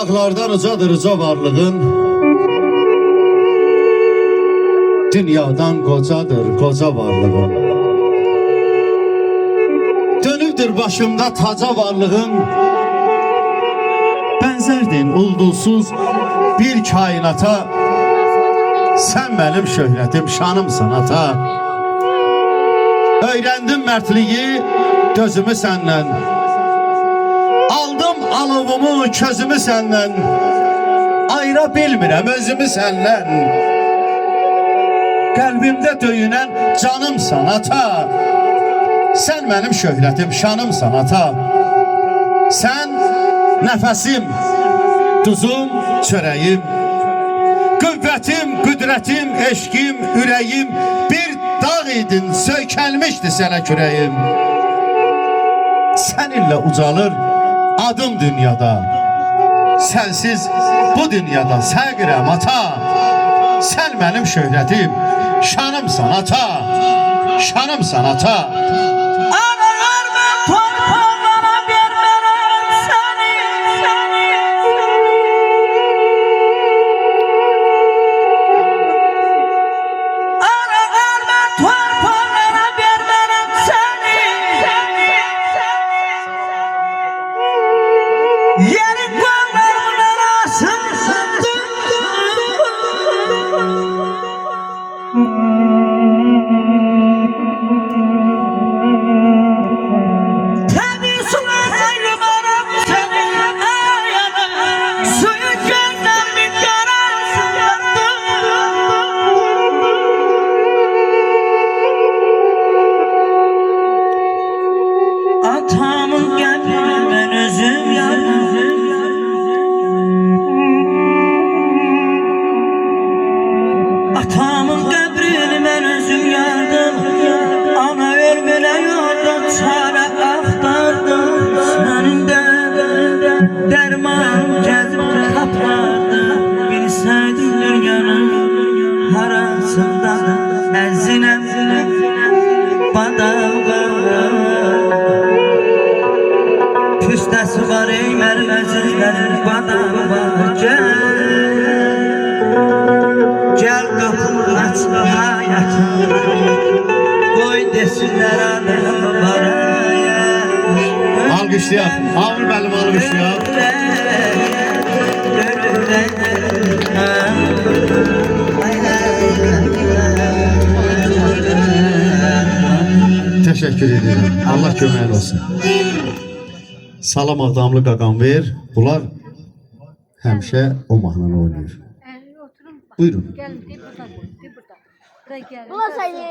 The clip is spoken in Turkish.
dağlardan ucadır uca varlığın, dünyadan kocadır koca varlığın. Dönübdür başımda taca varlığın, benzerdin ulduzsuz bir kainata. Sen benim şöhretim, şanım sanata. Öğrendim mertliği, gözümü senden. Aldım alovumu, közümü senden. Ayıra bilmirəm özümü senden. Kalbimde döyünen canım sanata. Sen benim şöhretim, şanım sanata. Sen nefesim, tuzum, çöreyim. Qüvvətim, qüdrətim, eşkim, ürəyim bir dağ idin, söykəlmişdi sənə kürəyim. Səninlə ucalır adım dünyada. Sənsiz bu dünyada səqirəm ata. Sən mənim şöhrətim, şanım sanata, şanım sanata. Atamın geldi ben özüm yardım. Atamın kabrini ben özüm yardım. Ana ölmene yolda çare aktardım. Senin de derman gezip kapardım. Bilseydim dünyanın harasında ezine badam var. Püstəsi var ey mənim əzizlərim, badam var. Gəl qapımı aç hayatım, qoy desinlər aləm var. Alqışlayaq, Amir müəllim alqışlayaq. Teşekkür ederim. Allah köməyin olsun. Salam Ağdamlı Qaqanver, bunlar həmişə o mahnını oynayır. Buyurun. Gelin, de burada, de burada. Buraya gelin. Ulan seni.